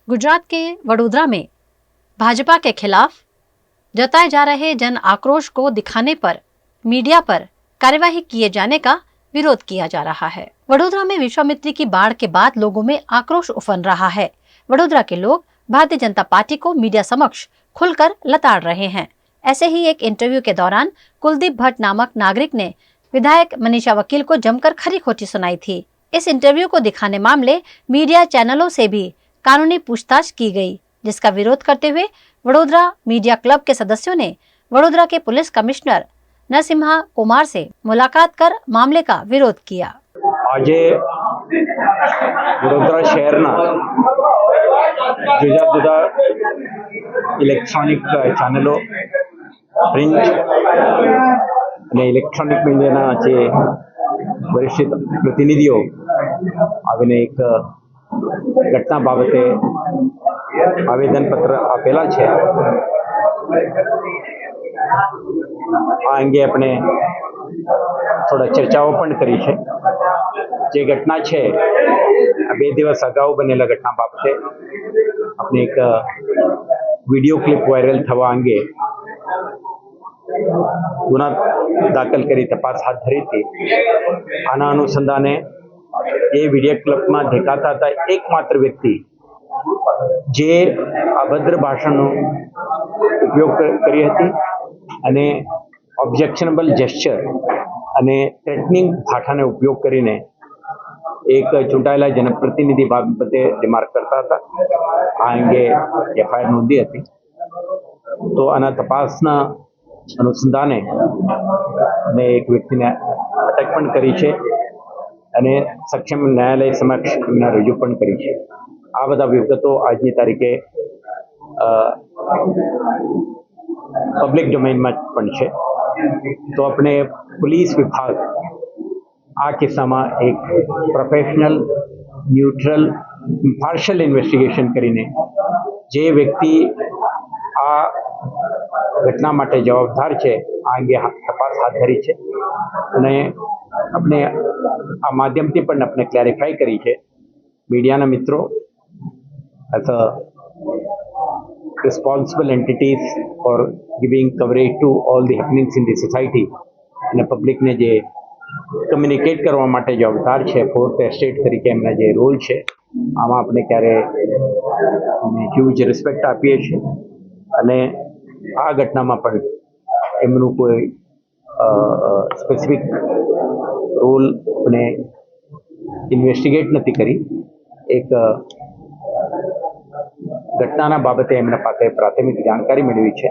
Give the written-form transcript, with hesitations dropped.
गुजरात के वडोदरा में भाजपा के खिलाफ जताए जा रहे जन आक्रोश को दिखाने पर मीडिया पर कार्यवाही किए जाने का विरोध किया जा रहा है। वडोदरा में विश्वामित्री की बाढ़ के बाद लोगों में आक्रोश उफन रहा है। वडोदरा के लोग भारतीय जनता पार्टी को मीडिया समक्ष खुलकर लताड़ रहे हैं। ऐसे ही एक इंटरव्यू के दौरान कुलदीप भट्ट नामक नागरिक ने विधायक मनीषा वकील को जमकर खरी खोटी सुनाई थी। इस इंटरव्यू को दिखाने मामले मीडिया चैनलों से भी कानूनी पूछताछ की गई, जिसका विरोध करते हुए वडोदरा मीडिया क्लब के सदस्यों ने वडोदरा के पुलिस कमिश्नर नरसिम्हा कुमार से मुलाकात कर मामले का विरोध किया। आज वडोदरा शहरना जुदा जुदा इलेक्ट्रॉनिक चैनलों प्रिंट અને ઇલેક્ટ્રોનિક મીડિયાના જે વરિષ્ઠ પ્રતિનિધિઓ આવીને એક ઘટના બાબતે આવેદનપત્ર આપેલા છે। આ અંગે આપણે થોડા ચર્ચાઓ પણ કરી છે। જે ઘટના છે આ 2 દિવસ અગાઉ બનેલા ઘટના બાબતે આપણે એક વિડીયો ક્લિપ વાયરલ થવા અંગે गुना दाखल करी तपास हाथ धरी थी। आना अनुसंधाने ये वीडियो क्लिप में देखाता था एकमात्र व्यक्ति जे अभद्र भाषण उपयोग करी हती अने ऑब्जेक्शनेबल जेस्चर अने थ्रेटनिंग भाषा ने उपयोग करीने एक चूंटायेला जनप्रतिनिधि बाबते रिमार्क करता था। आ अंगे एफआईआर नोंधी हती। तो आना तपासना अनुसंधाने ने एक व्यक्ति ने अटक पण करी छे अने सक्षम न्यायालय समक्ष एमने रजू पण करी छे। आ बधा विगतो आजनी तारीखे पब्लिक डोमेन में पण छे। तो अपने पुलिस विभाग आ किस्सा में एक प्रोफेशनल न्यूट्रल इम्पार्शियल इन्वेस्टिगेशन करीने जे व्यक्ति आ घटना माटे जवाबदार है आ अंगे तपास हाथ धरी है અને આપણે આ માધ્યમથી પણ આપણે ક્લેરિફાઈ કરી છે। મીડિયાના મિત્રો as a responsible entities for giving coverage to all the happenings in the society અને પબ્લિકને જે કમ્યુનિકેટ કરવા માટે જવાબદાર છે ફોર્થ એસ્ટેટ તરીકે એમના જે રોલ છે આમાં આપણે ક્યારે હ્યુજ રિસ્પેક્ટ આપીએ છીએ અને આ ઘટનામાં પણ એમનું કોઈ સ્પેસિફિક રોલ અને ઇન્વેસ્ટિગેટ નથી કરી। એક ઘટનાના બાબતે એમના પાસે પ્રાથમિક જાણકારી મેળવી છે।